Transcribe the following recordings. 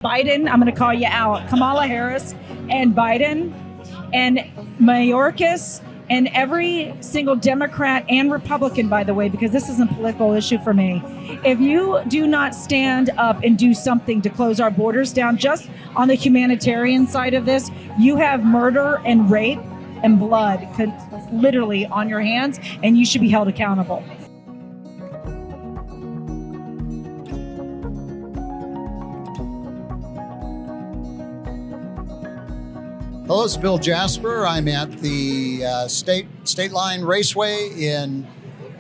Biden, I'm going to call you out. Kamala Harris and Biden and Mayorkas and every single Democrat and Republican, by the way, because this isn't a political issue for me. If you do not stand up and do something to close our borders down, just on the humanitarian side of this, you have murder and rape and blood literally on your hands, and you should be held accountable. Hello, it's Bill Jasper. I'm at the State Line Raceway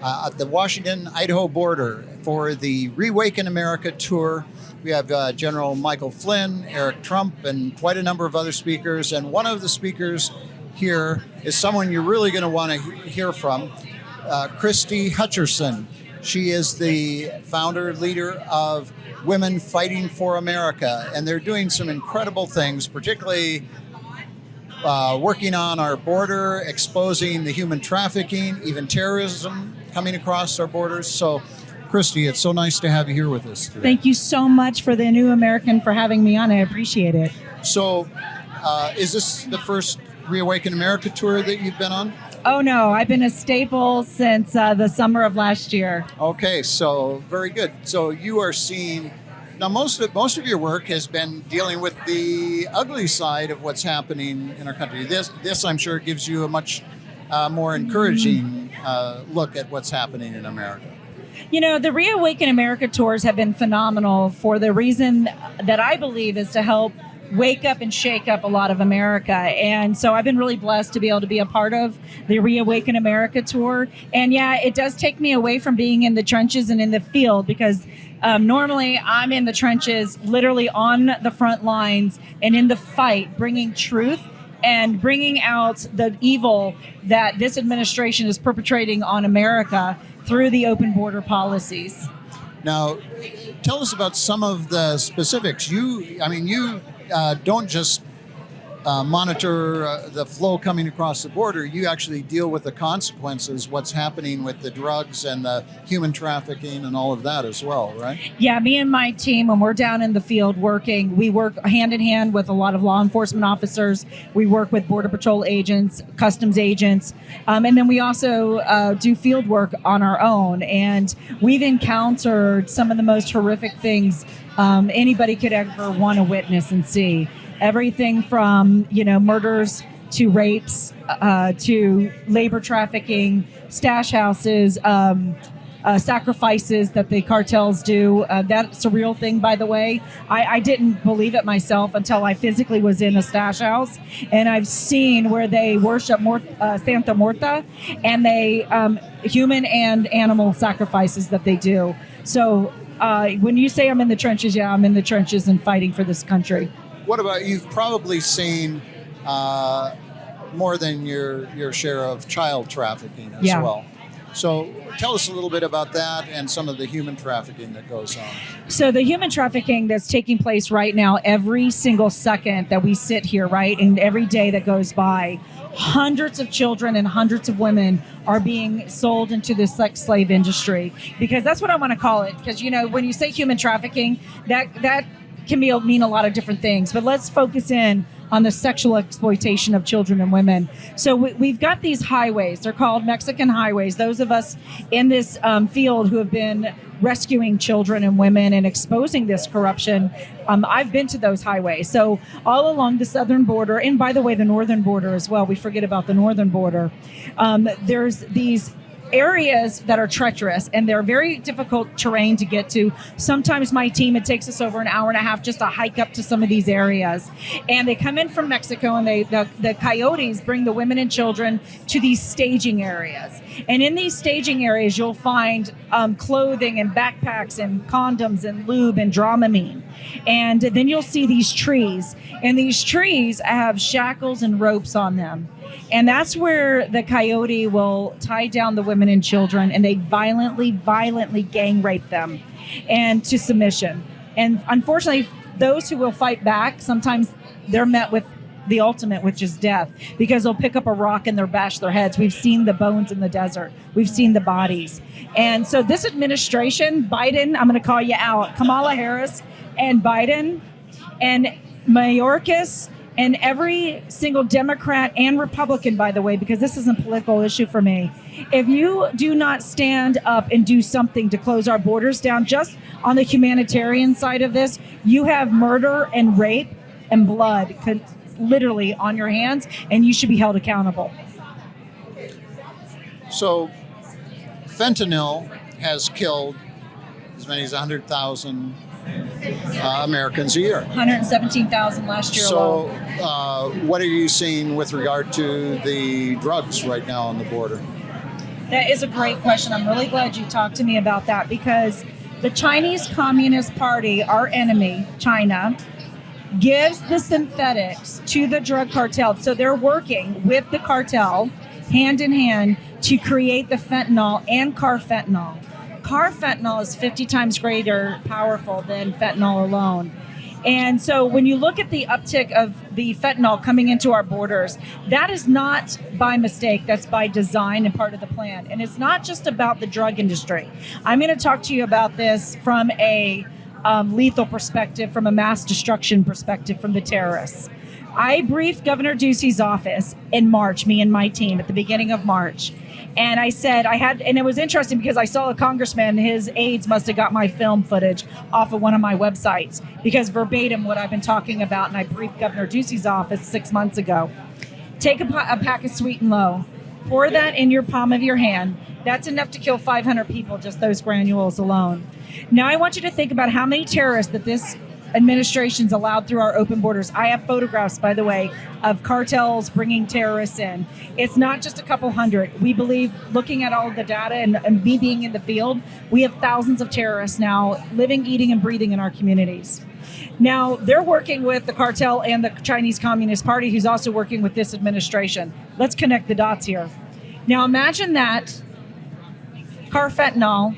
at the Washington-Idaho border for the Reawaken America tour. We have General Michael Flynn, Eric Trump, and quite a number of other speakers. And one of the speakers here is someone you're really going to want to hear from, Christy Hutcherson. She is the founder, leader of Women Fighting for America, and they're doing some incredible things, particularly working on our border, exposing the human trafficking, even terrorism coming across our borders. So, Christy, it's so nice to have you here with us today. Thank you so much for the New American for having me on. I appreciate it. So, is this the first Reawaken America tour that you've been on? Oh, no. I've been a staple since the summer of last year. Okay, so very good. So you are seeing... Now, most of your work has been dealing with the ugly side of what's happening in our country. This I'm sure, gives you a much more encouraging look at what's happening in America. You know, the Reawaken America tours have been phenomenal for the reason that I believe is to help wake up and shake up a lot of America. And so I've been really blessed to be able to be a part of the Reawaken America tour. And yeah, it does take me away from being in the trenches and in the field, because normally I'm in the trenches, literally on the front lines and in the fight, bringing truth and bringing out the evil that this administration is perpetrating on America through the open border policies. Now, tell us about some of the specifics. You don't just monitor the flow coming across the border. You actually deal with the consequences, what's happening with the drugs and the human trafficking and all of that as well, right? Yeah, me and my team, when we're down in the field working, we work hand in hand with a lot of law enforcement officers. We work with Border Patrol agents, customs agents, and then we also do field work on our own. And we've encountered some of the most horrific things anybody could ever want to witness and see. Everything from, murders to rapes, to labor trafficking, stash houses, sacrifices that the cartels do. That's a real thing, by the way. I didn't believe it myself until I physically was in a stash house, and I've seen where they worship Santa Muerta, and they human and animal sacrifices that they do. So when you say I'm in the trenches, yeah, I'm in the trenches and fighting for this country. What about, you've probably seen more than your share of child trafficking as well. So tell us a little bit about that and some of the human trafficking that goes on. So the human trafficking that's taking place right now, every single second that we sit here, right, and every day that goes by, hundreds of children and hundreds of women are being sold into the sex slave industry. Because that's what I want to call it. Because, when you say human trafficking, that can mean a lot of different things, but let's focus in on the sexual exploitation of children and women. So we've got these highways. They're called Mexican highways. Those of us in this field who have been rescuing children and women and exposing this corruption, I've been to those highways. So all along the southern border, and by the way, the northern border as well, we forget about the northern border, there's these areas that are treacherous, and they're very difficult terrain to get to. Sometimes my team, it takes us over an hour and a half just to hike up to some of these areas. And they come in from Mexico, and the coyotes bring the women and children to these staging areas. And in these staging areas, you'll find clothing and backpacks and condoms and lube and Dramamine. And then you'll see these trees, and these trees have shackles and ropes on them. And that's where the coyote will tie down the women and children, and they violently gang rape them and to submission. And unfortunately, those who will fight back, sometimes they're met with the ultimate, which is death, because they'll pick up a rock and they'll bash their heads. We've seen the bones in the desert. We've seen the bodies. And so this administration, Biden, I'm going to call you out, Kamala Harris and Biden And Mayorkas and every single Democrat and Republican, by the way, because this isn't a political issue for me, if you do not stand up and do something to close our borders down, just on the humanitarian side of this, you have murder and rape and blood literally on your hands, and you should be held accountable. So fentanyl has killed as many as 100,000 Americans a year. 117,000 last year alone. So what are you seeing with regard to the drugs right now on the border? That is a great question. I'm really glad you talked to me about that, because the Chinese Communist Party, our enemy, China, gives the synthetics to the drug cartel. So they're working with the cartel hand in hand to create the fentanyl and carfentanil. Carfentanil is 50 times greater powerful than fentanyl alone. And so when you look at the uptick of the fentanyl coming into our borders, that is not by mistake. That's by design and part of the plan. And it's not just about the drug industry. I'm going to talk to you about this from a lethal perspective, from a mass destruction perspective, from the terrorists. I briefed Governor Ducey's office in March, me and my team, at the beginning of March. And I said, and it was interesting because I saw a congressman, his aides must have got my film footage off of one of my websites, because verbatim what I've been talking about, and I briefed Governor Ducey's office 6 months ago. Take a pack of Sweet and Low, pour that in your palm of your hand. That's enough to kill 500 people, just those granules alone. Now I want you to think about how many terrorists that this administration's allowed through our open borders. I have photographs, by the way, of cartels bringing terrorists in. It's not just a couple hundred. We believe, looking at all of the data and me being in the field, we have thousands of terrorists now living, eating, and breathing in our communities. Now, they're working with the cartel and the Chinese Communist Party, who's also working with this administration. Let's connect the dots here. Now, imagine that carfentanil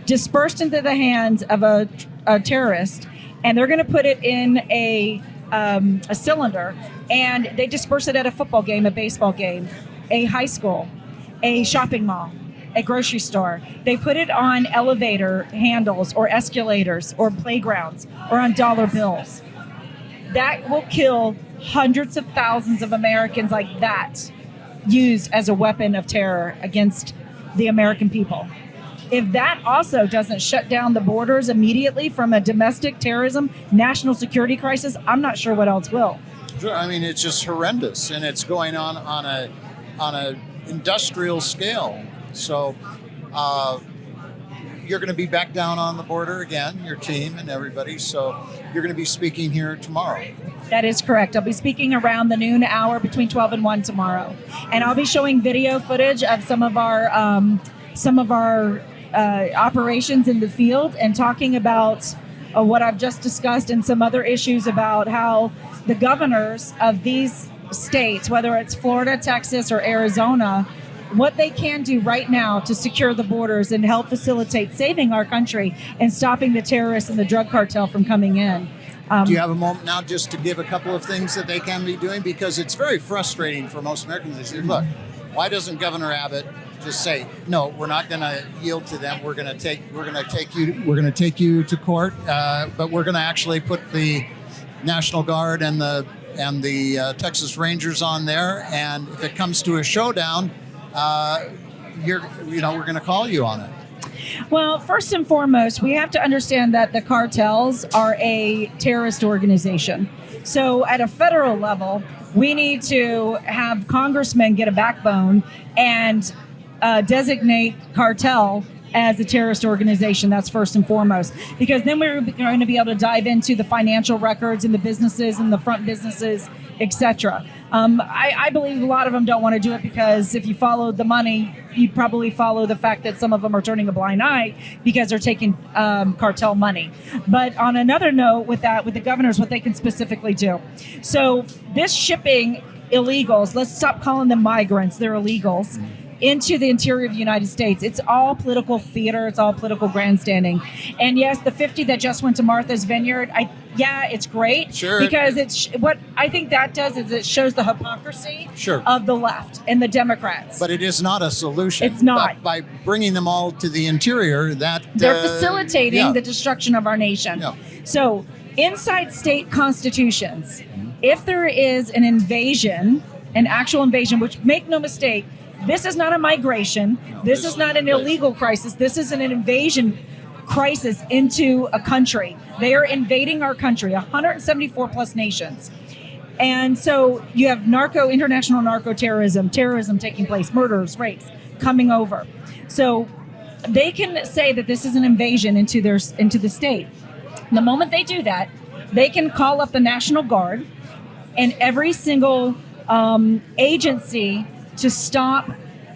dispersed into the hands of a terrorist, and they're going to put it in a cylinder, and they disperse it at a football game, a baseball game, a high school, a shopping mall, a grocery store. They put it on elevator handles or escalators or playgrounds or on dollar bills. That will kill hundreds of thousands of Americans like that, used as a weapon of terror against the American people. If that also doesn't shut down the borders immediately from a domestic terrorism, national security crisis, I'm not sure what else will. Sure. I mean, it's just horrendous, and it's going on a industrial scale. So you're going to be back down on the border again, your team and everybody. So you're going to be speaking here tomorrow. That is correct. I'll be speaking around the noon hour between 12 and 1 tomorrow. And I'll be showing video footage of some of our operations in the field, and talking about what I've just discussed, and some other issues about how the governors of these states, whether it's Florida, Texas, or Arizona, what they can do right now to secure the borders and help facilitate saving our country and stopping the terrorists and the drug cartel from coming in. Do you have a moment now just to give a couple of things that they can be doing? Because it's very frustrating for most Americans. They say, look, why doesn't Governor Abbott just say, no, we're not going to yield to them. We're going to take you to court, but we're going to actually put the National Guard and the Texas Rangers on there. And if it comes to a showdown, we're going to call you on it. Well, first and foremost, we have to understand that the cartels are a terrorist organization. So at a federal level, we need to have congressmen get a backbone and designate cartel as a terrorist organization. That's first and foremost, because then we're going to be able to dive into the financial records and the businesses and the front businesses, etc. I believe a lot of them don't want to do it, because if you followed the money, you'd probably follow the fact that some of them are turning a blind eye because they're taking cartel money. But on another note, with the governors, what they can specifically do. So this shipping illegals, let's stop calling them migrants, they're illegals, into the interior of the United States. It's all political theater. It's all political grandstanding. And yes, the 50 that just went to Martha's Vineyard, it's great. Sure. Because what I think that does is it shows the hypocrisy of the left and the Democrats. But it is not a solution. It's not. By bringing them all to the interior, that they're facilitating the destruction of our nation. Yeah. So inside state constitutions, if there is an invasion, an actual invasion, which make no mistake, this is not a migration, this is not an illegal crisis, this is an invasion crisis into a country. They are invading our country, 174 plus nations. And so you have international narco terrorism taking place, murders, rapes coming over. So they can say that this is an invasion into the state. The moment they do that, they can call up the National Guard and every single agency to stop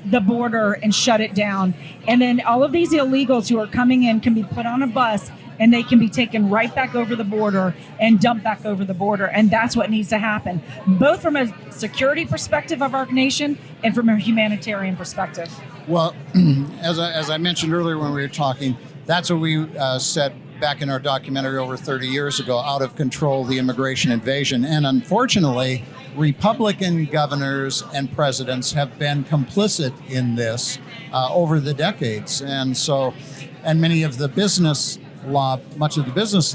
the border and shut it down. And then all of these illegals who are coming in can be put on a bus and they can be taken right back over the border and dumped back over the border. And that's what needs to happen, both from a security perspective of our nation and from a humanitarian perspective. Well, as I mentioned earlier when we were talking, that's what we said back in our documentary over 30 years ago, Out of Control, the Immigration Invasion. And unfortunately, Republican governors and presidents have been complicit in this over the decades. And so, and much of the business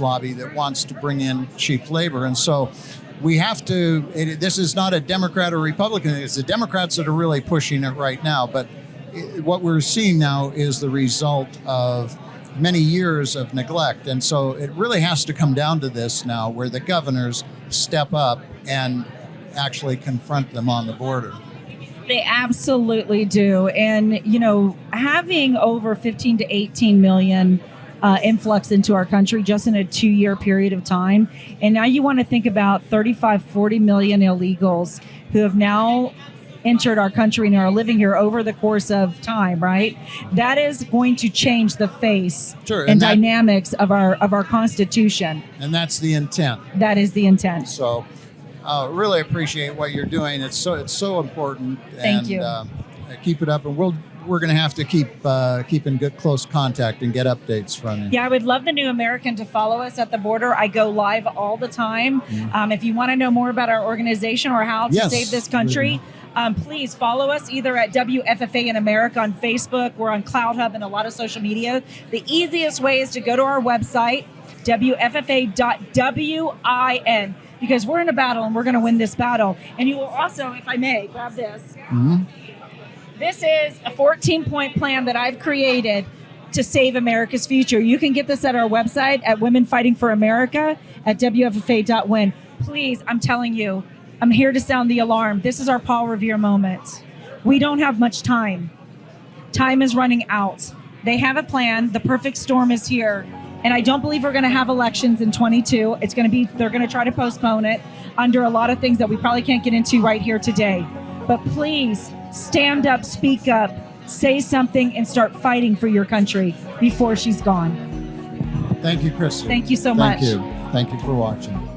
lobby that wants to bring in cheap labor. And so we have to, this is not a Democrat or Republican, it's the Democrats that are really pushing it right now. But what we're seeing now is the result of many years of neglect. And so it really has to come down to this now, where the governors step up and actually confront them on the border. They absolutely do. And, you know, having over 15 to 18 million influx into our country just in a 2-year period of time. And now you want to think about 35, 40 million illegals who have now entered our country and are living here over the course of time, right? That is going to change the face and dynamics of our Constitution. And that's the intent. That is the intent. So really appreciate what you're doing. It's so important. Thank you. Keep it up, and we're going to have to keep in good close contact and get updates from you. Yeah, I would love the New American to follow us at the border. I go live all the time. If you want to know more about our organization or how to save this country, please follow us either at WFFA in America on Facebook. We're on CloudHub and a lot of social media. The easiest way is to go to our website, WFFA.win, because we're in a battle and we're going to win this battle. And you will also, if I may, grab this. This is a 14-point plan that I've created to save America's future. You can get this at our website at Women Fighting for America at WFFA.win. Please, I'm telling you, I'm here to sound the alarm. This is our Paul Revere moment. We don't have much time. Time is running out. They have a plan. The perfect storm is here. And I don't believe we're going to have elections in 22. They're going to try to postpone it under a lot of things that we probably can't get into right here today. But please stand up, speak up, say something, and start fighting for your country before she's gone. Thank you, Christy. Thank you so much. Thank you. Thank you for watching.